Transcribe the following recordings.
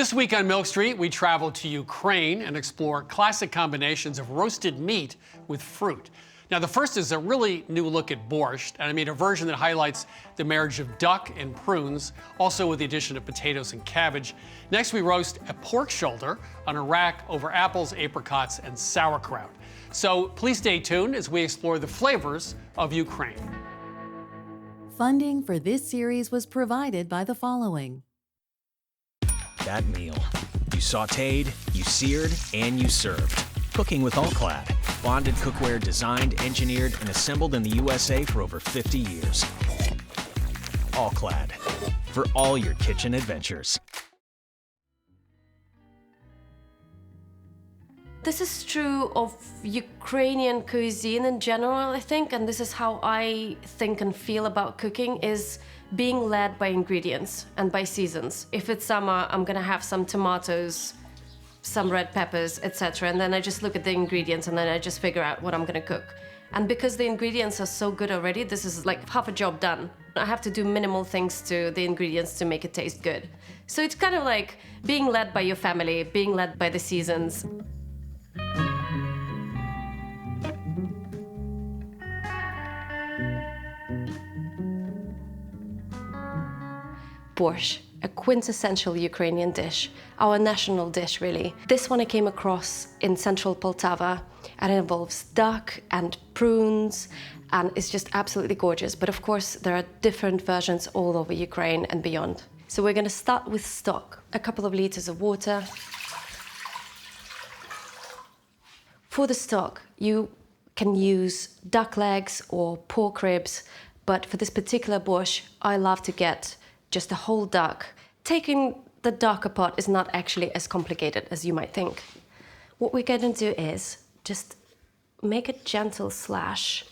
This week on Milk Street, we travel to Ukraine and explore classic combinations of roasted meat with fruit. Now, the first is a really new look at borscht, and I made a version that highlights the marriage of duck and prunes, also with the addition of potatoes and cabbage. Next, we roast a pork shoulder on a rack over apples, apricots, and sauerkraut. So please stay tuned as we explore the flavors of Ukraine. Funding for this series was provided by the following. That meal. You sautéed, you seared, and you served. Cooking with All-Clad. Bonded cookware designed, engineered, and assembled in the USA for over 50 years. All-Clad. For all your kitchen adventures. This is true of Ukrainian cuisine in general, I think, and this is how I think and feel about cooking, is being led by ingredients and by seasons. If it's summer, I'm gonna have some tomatoes, some red peppers, etc. And then I just look at the ingredients and then I just figure out what I'm gonna cook. And because the ingredients are so good already, this is like half a job done. I have to do minimal things to the ingredients to make it taste good. So it's kind of like being led by your family, being led by the seasons. Borsch, a quintessential Ukrainian dish, our national dish really. This one I came across in central Poltava, and it involves duck and prunes, and it's just absolutely gorgeous. But of course, there are different versions all over Ukraine and beyond. So we're gonna start with stock, a couple of liters of water. For the stock, you can use duck legs or pork ribs, but for this particular borscht, I love to get just a whole duck. Taking the duck apart is not actually as complicated as you might think. What we're going to do is just make a gentle slash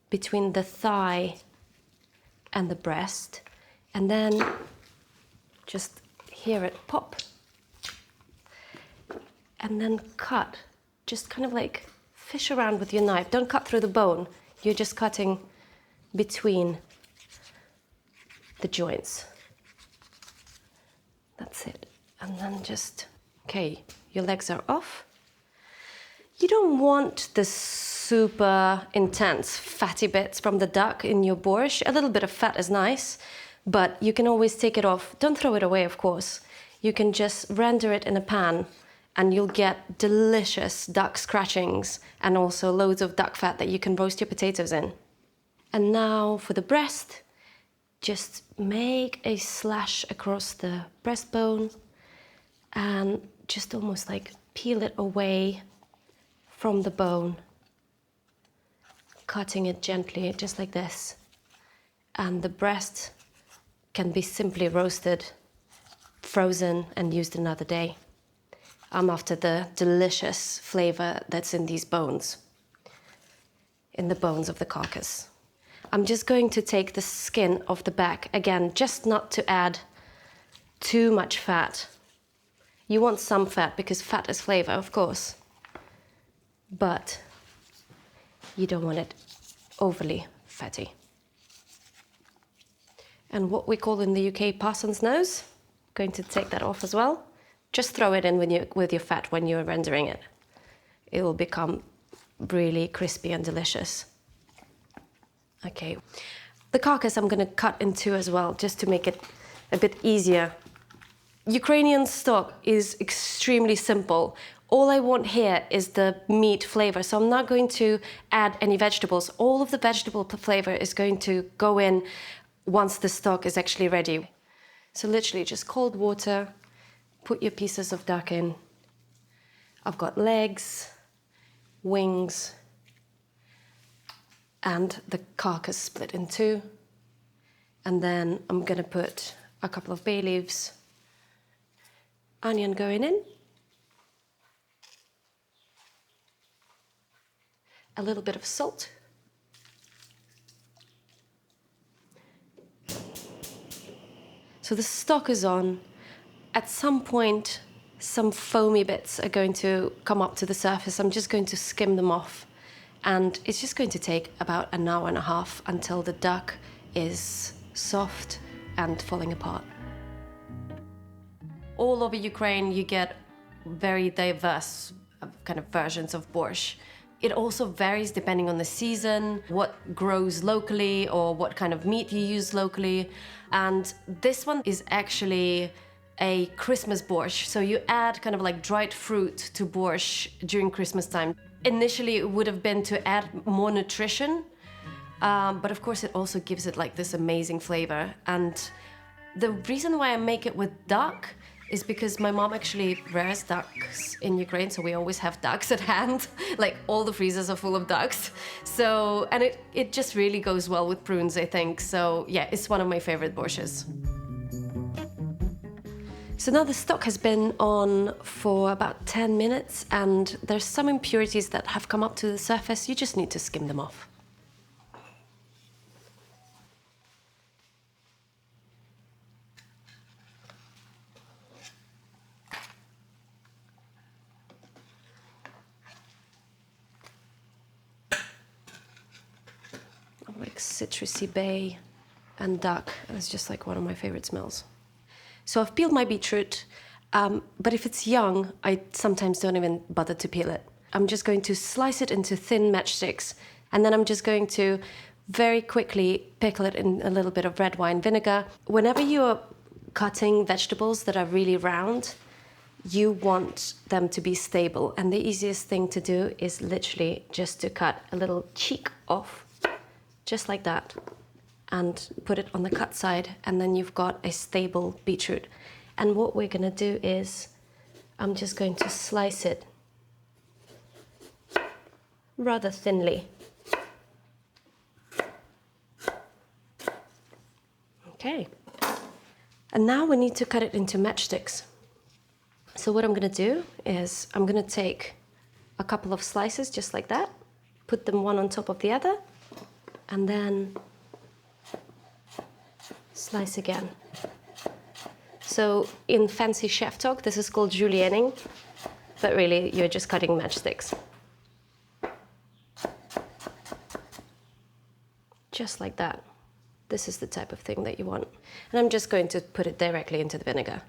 between the thigh and the breast, and then just hear it pop. And then cut, just kind of like fish around with your knife. Don't cut through the bone, you're just cutting between the joints. That's it. And then just, okay, your legs are off. You don't want the super intense fatty bits from the duck in your borscht. A little bit of fat is nice, but you can always take it off. Don't throw it away, of course. You can just render it in a pan and you'll get delicious duck scratchings and also loads of duck fat that you can roast your potatoes in. And now for the breast, just make a slash across the breastbone and just almost like peel it away from the bone, cutting it gently, just like this. And the breast can be simply roasted, frozen, and used another day. I'm after the delicious flavor that's in these bones, in the bones of the carcass. I'm just going to take the skin off the back, again, just not to add too much fat. You want some fat because fat is flavor, of course, but you don't want it overly fatty. And what we call in the UK parson's nose, going to take that off as well. Just throw it in with your fat when you're rendering it. It will become really crispy and delicious. Okay, the carcass I'm going to cut in two as well, just to make it a bit easier. Ukrainian stock is extremely simple. All I want here is the meat flavor, so I'm not going to add any vegetables. All of the vegetable flavor is going to go in once the stock is actually ready. So literally just cold water, put your pieces of duck in. I've got legs, wings, and the carcass split in two. And then I'm gonna put a couple of bay leaves Onion going in. A little bit of salt. So the stock is on. At some point, some foamy bits are going to come up to the surface. I'm just going to skim them off. And it's just going to take about an hour and a half until the duck is soft and falling apart. All over Ukraine, you get very diverse kind of versions of borscht. It also varies depending on the season, what grows locally or what kind of meat you use locally. And this one is actually a Christmas borscht. So you add kind of like dried fruit to borscht during Christmas time. Initially, it would have been to add more nutrition, but of course it also gives it like this amazing flavor. And the reason why I make it with duck is because my mom actually rears ducks in Ukraine, so we always have ducks at hand. Like all the freezers are full of ducks. So, and it just really goes well with prunes, I think. So yeah, it's one of my favorite borschts. So now the stock has been on for about 10 minutes and there's some impurities that have come up to the surface. You just need to skim them off. Like citrusy bay and duck. It's just like one of my favorite smells. So I've peeled my beetroot, but if it's young, I sometimes don't even bother to peel it. I'm just going to slice it into thin matchsticks, and then I'm just going to very quickly pickle it in a little bit of red wine vinegar. Whenever you're cutting vegetables that are really round, you want them to be stable, and the easiest thing to do is literally just to cut a little cheek off, just like that, and put it on the cut side, and then you've got a stable beetroot. And what we're gonna do is, I'm just going to slice it rather thinly. Okay. And now we need to cut it into matchsticks. So what I'm gonna do is, I'm gonna take a couple of slices just like that, put them one on top of the other, and then slice again. So in fancy chef talk, this is called Julienning, but really you're just cutting matchsticks. Just like that. This is the type of thing that you want. And I'm just going to put it directly into the vinegar.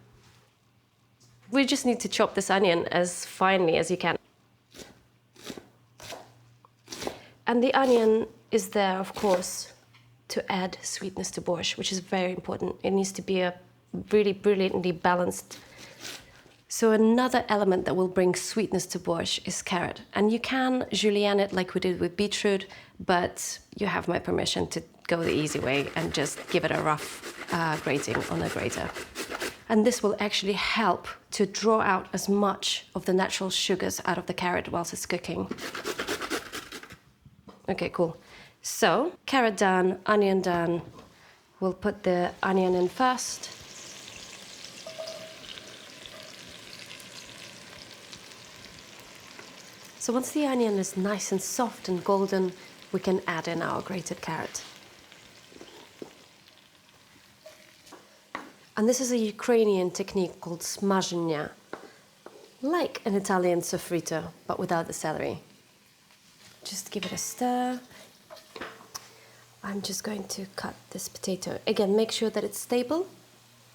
We just need to chop this onion as finely as you can. And the onion is there, of course, to add sweetness to borscht, which is very important. It needs to be a really brilliantly balanced. So another element that will bring sweetness to borscht is carrot. And you can julienne it like we did with beetroot, but you have my permission to go the easy way and just give it a rough grating on a grater. And this will actually help to draw out as much of the natural sugars out of the carrot whilst it's cooking. Okay, cool. So, carrot done, onion done. We'll put the onion in first. So once the onion is nice and soft and golden, we can add in our grated carrot. And this is a Ukrainian technique called smażenia, like an Italian sofrito, but without the celery. Just give it a stir. I'm just going to cut this potato. Again, make sure that it's stable,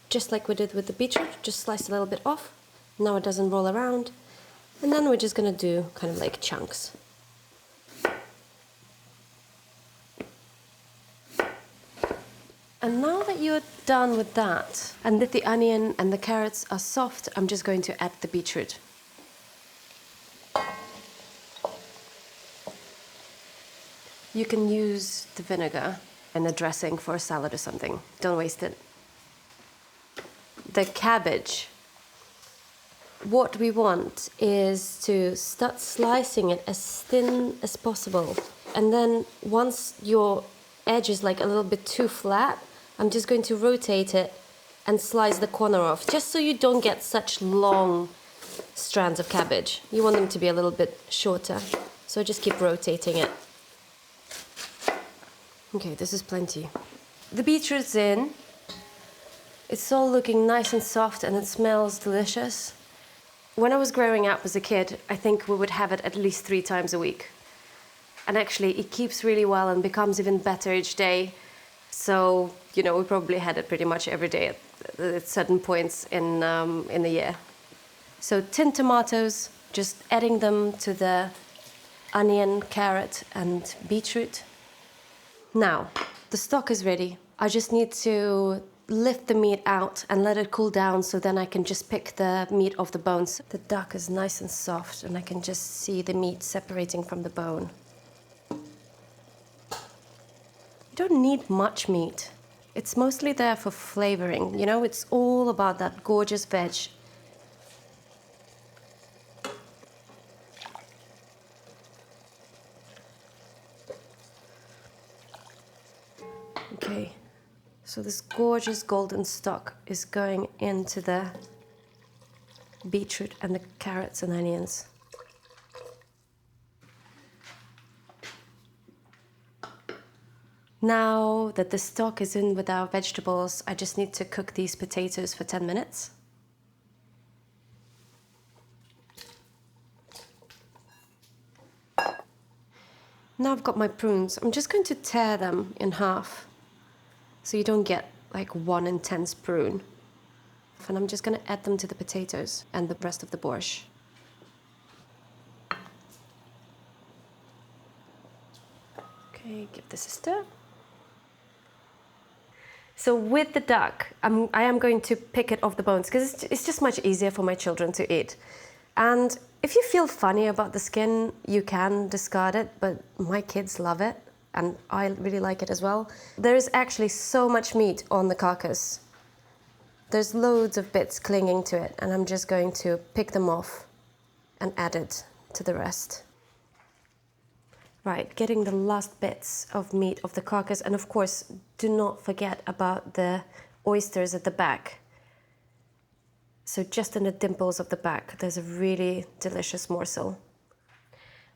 just like we did with the beetroot. Just slice a little bit off. Now it doesn't roll around. And then we're just gonna do kind of like chunks. And now that you're done with that, and that the onion and the carrots are soft, I'm just going to add the beetroot. You can use the vinegar in a dressing for a salad or something. Don't waste it. The cabbage. What we want is to start slicing it as thin as possible. And then once your edge is like a little bit too flat, I'm just going to rotate it and slice the corner off, just so you don't get such long strands of cabbage. You want them to be a little bit shorter, so just keep rotating it. Okay, this is plenty. The beetroot's in. It's all looking nice and soft and it smells delicious. When I was growing up as a kid, I think we would have it at least 3 times a week. And actually, it keeps really well and becomes even better each day. So, you know, we probably had it pretty much every day at certain points in the year. So tinned tomatoes, just adding them to the onion, carrot, and beetroot. Now, the stock is ready. I just need to lift the meat out and let it cool down so then I can just pick the meat off the bones. The duck is nice and soft and I can just see the meat separating from the bone. You don't need much meat. It's mostly there for flavoring, you know? It's all about that gorgeous veg. Okay, so this gorgeous golden stock is going into the beetroot and the carrots and onions. Now that the stock is in with our vegetables, I just need to cook these potatoes for 10 minutes. Now I've got my prunes. I'm just going to tear them in half so you don't get like one intense prune. And I'm just going to add them to the potatoes and the rest of the borscht. Okay, give this a stir. So with the duck, I am going to pick it off the bones because it's just much easier for my children to eat. And if you feel funny about the skin, you can discard it, but my kids love it and I really like it as well. There is actually so much meat on the carcass. There's loads of bits clinging to it and I'm just going to pick them off and add it to the rest. Right, getting the last bits of meat of the carcass, and of course, do not forget about the oysters at the back. So just in the dimples of the back, there's a really delicious morsel.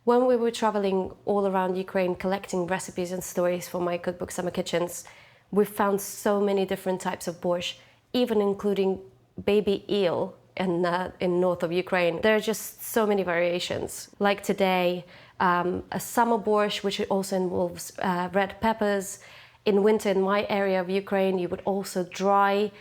When we were traveling all around Ukraine, collecting recipes and stories for my cookbook, Summer Kitchens, we found so many different types of borscht, even including baby eel in north of Ukraine. There are just so many variations. Like today, a summer borscht, which also involves red peppers. In winter, in my area of Ukraine, you would also dry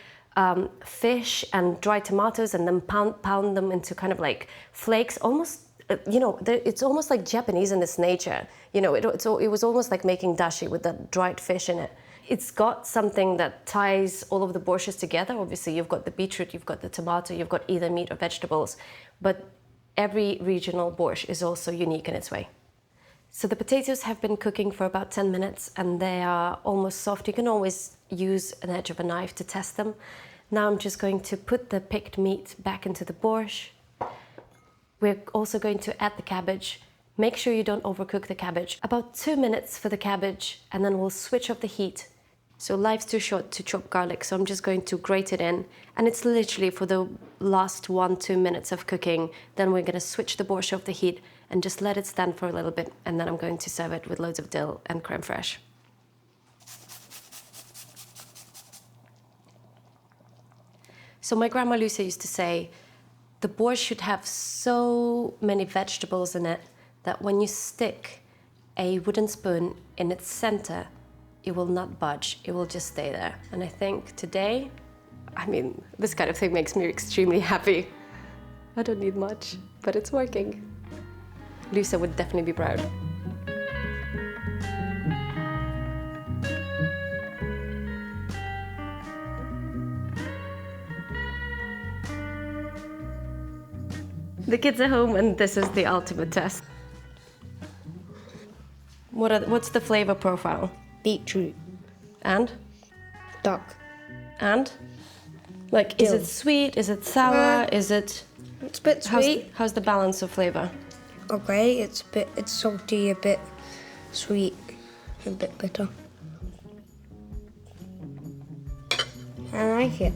fish and dry tomatoes and then pound them into kind of like flakes, almost, you know, it's almost like Japanese in its nature. You know, it was almost like making dashi with that dried fish in it. It's got something that ties all of the borschts together. Obviously, you've got the beetroot, you've got the tomato, you've got either meat or vegetables, but every regional borscht is also unique in its way. So the potatoes have been cooking for about 10 minutes and they are almost soft. You can always use an edge of a knife to test them. Now I'm just going to put the picked meat back into the borscht. We're also going to add the cabbage. Make sure you don't overcook the cabbage. About 2 minutes for the cabbage and then we'll switch off the heat. So life's too short to chop garlic, so I'm just going to grate it in. And it's literally for the last 1-2 minutes of cooking. Then we're gonna switch the borscht off the heat and just let it stand for a little bit. And then I'm going to serve it with loads of dill and creme fraiche. So my grandma Lucia used to say, the borscht should have so many vegetables in it that when you stick a wooden spoon in its center, it will not budge, it will just stay there. And I think today, I mean, this kind of thing makes me extremely happy. I don't need much, but it's working. Lisa would definitely be proud. The kids are home and this is the ultimate test. What's the flavor profile? Beetroot. And? Duck. And? Like, is it sweet? Is it sour? Is it... It's a bit sweet. How's the balance of flavor? Okay, it's salty, a bit sweet, a bit bitter. I like it.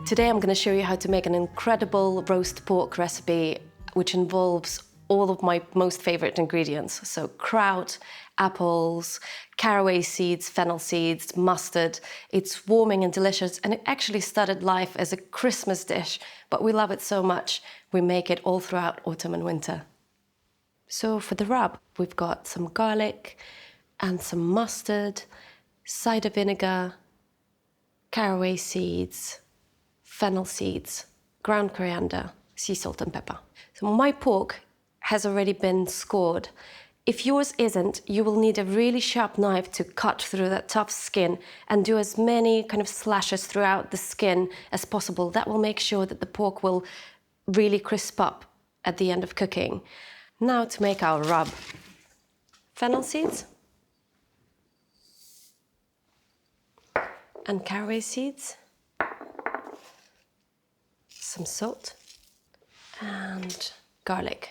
Today I'm going to show you how to make an incredible roast pork recipe which involves all of my most favorite ingredients. So kraut, apples, caraway seeds, fennel seeds, mustard. It's warming and delicious, and it actually started life as a Christmas dish, but we love it so much we make it all throughout autumn and winter. So for the rub, we've got some garlic and some mustard, cider vinegar, caraway seeds, fennel seeds, ground coriander, sea salt and pepper. So my pork has already been scored. If yours isn't, you will need a really sharp knife to cut through that tough skin and do as many kind of slashes throughout the skin as possible. That will make sure that the pork will really crisp up at the end of cooking. Now to make our rub. Fennel seeds and caraway seeds, some salt and garlic.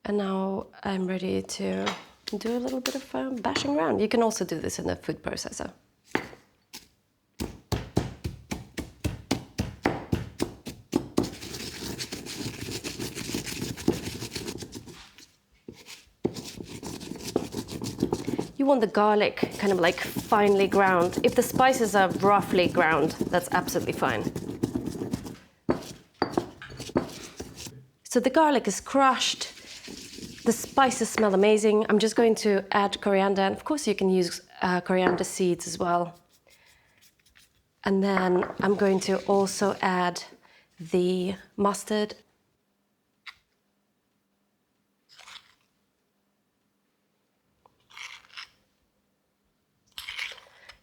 And now I'm ready to do a little bit of bashing around. You can also do this in a food processor. You want the garlic kind of like finely ground. If the spices are roughly ground, that's absolutely fine. So the garlic is crushed. The spices smell amazing. I'm just going to add coriander, and of course you can use coriander seeds as well. And then I'm going to also add the mustard.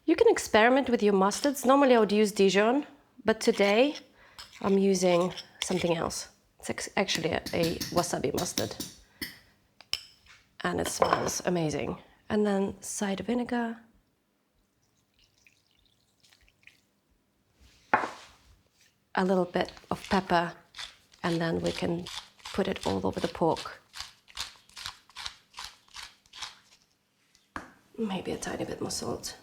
You can experiment with your mustards. Normally I would use Dijon, but today I'm using something else. It's actually a wasabi mustard. And it smells amazing. And then cider vinegar. A little bit of pepper, and then we can put it all over the pork. Maybe a tiny bit more salt.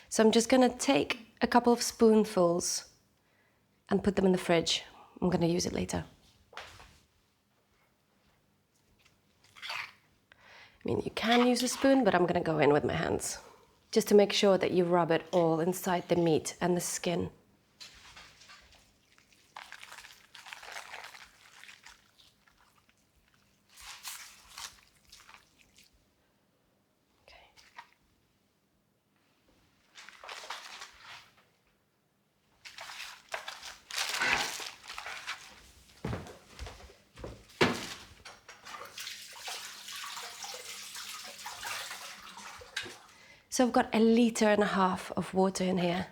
So I'm just gonna take a couple of spoonfuls and put them in the fridge. I'm gonna use it later. I mean, you can use a spoon, but I'm gonna go in with my hands, just to make sure that you rub it all inside the meat and the skin. So I've got 1.5 liters of water in here.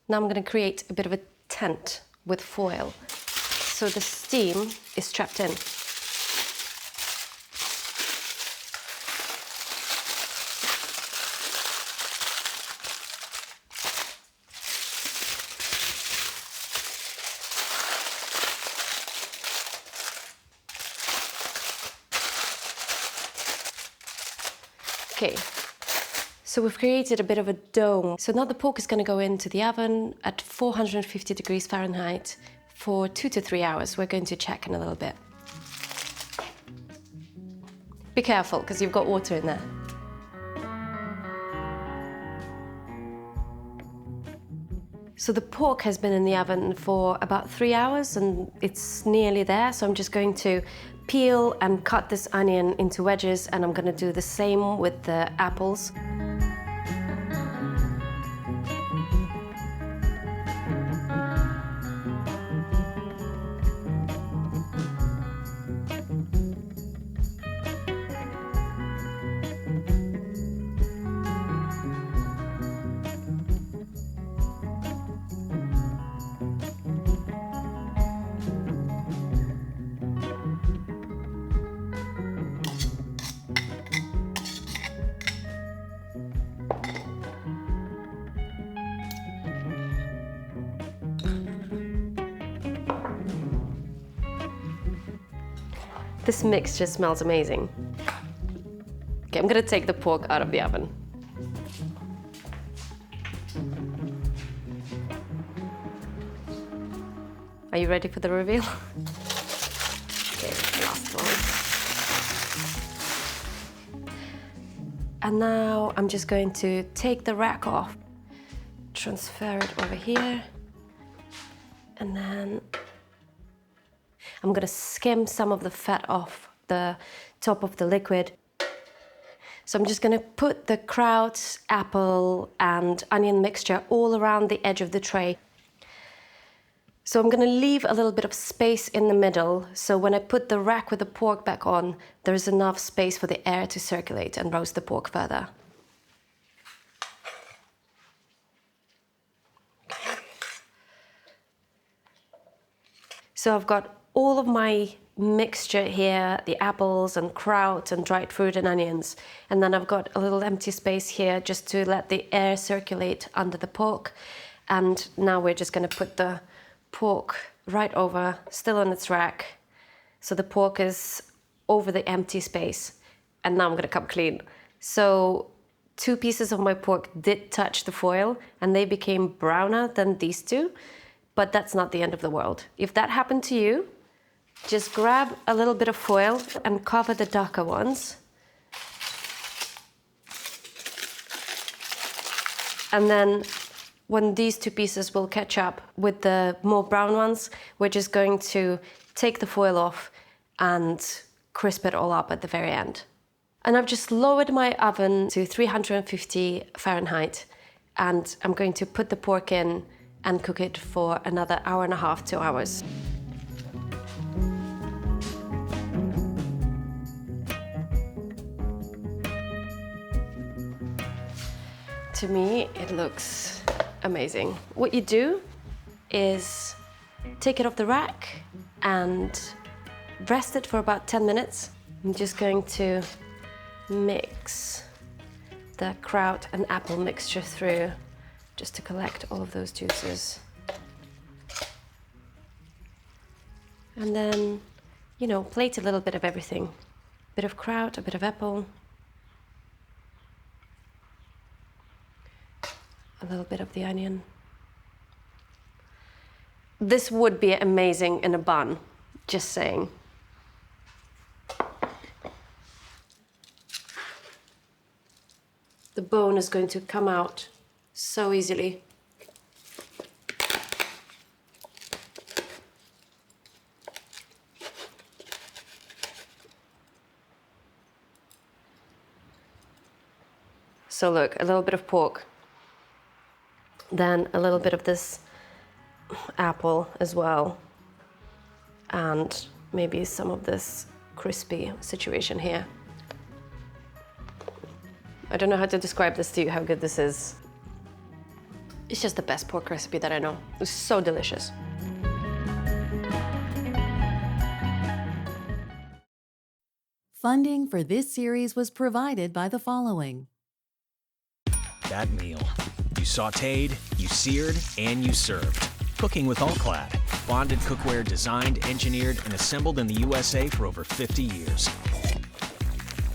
Now I'm going to create a bit of a tent with foil, so the steam is trapped in. Okay, so we've created a bit of a dome. So now the pork is going to go into the oven at 450 degrees Fahrenheit for 2 to 3 hours. We're going to check in a little bit. Be careful, because you've got water in there. So the pork has been in the oven for about 3 hours and it's nearly there. So I'm just going to peel and cut this onion into wedges, and I'm going to do the same with the apples. This mixture smells amazing. Okay, I'm gonna take the pork out of the oven. Are you ready for the reveal? Okay, last one. And now I'm just going to take the rack off, transfer it over here, and then I'm gonna skim some of the fat off the top of the liquid. So I'm just gonna put the kraut, apple, and onion mixture all around the edge of the tray. So I'm gonna leave a little bit of space in the middle, so when I put the rack with the pork back on, there's enough space for the air to circulate and roast the pork further. So I've got all of my mixture here, the apples and kraut and dried fruit and onions, and then I've got a little empty space here just to let the air circulate under the pork. And now we're just gonna put the pork right over, still on its rack. So the pork is over the empty space. And now I'm gonna come clean. So 2 pieces of my pork did touch the foil and they became browner than these 2, but that's not the end of the world. If that happened to you, just grab a little bit of foil and cover the darker ones. And then when these 2 pieces will catch up with the more brown ones, we're just going to take the foil off and crisp it all up at the very end. And I've just lowered my oven to 350 Fahrenheit, and I'm going to put the pork in and cook it for another 1.5 to 2 hours. To me, it looks amazing. What you do is take it off the rack and rest it for about 10 minutes. I'm just going to mix the kraut and apple mixture through just to collect all of those juices. And then, you know, plate a little bit of everything. A bit of kraut, a bit of apple, a little bit of the onion. This would be amazing in a bun, just saying. The bone is going to come out so easily. So look, a little bit of pork, then a little bit of this apple as well, and maybe some of this crispy situation here. I don't know how to describe this to you, how good this is. It's just the best pork recipe that I know. It's so delicious. Funding for this series was provided by the following. That meal. You sautéed, you seared, and you served. Cooking with All-Clad. Bonded cookware designed, engineered, and assembled in the USA for over 50 years.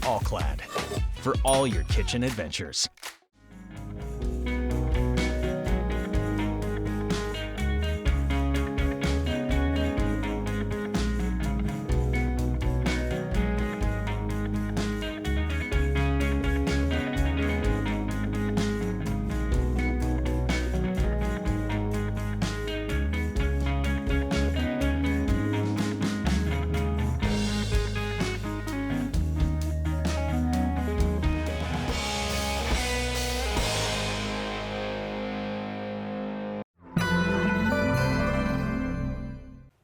All-Clad. For all your kitchen adventures.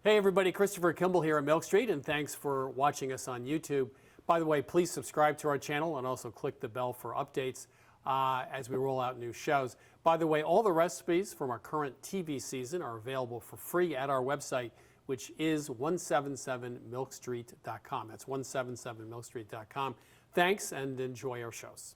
Hey everybody, Christopher Kimball here at Milk Street, and thanks for watching us on YouTube. By the way, please subscribe to our channel and also click the bell for updates as we roll out new shows. By the way, all the recipes from our current TV season are available for free at our website, which is 177milkstreet.com. That's 177milkstreet.com. Thanks and enjoy our shows.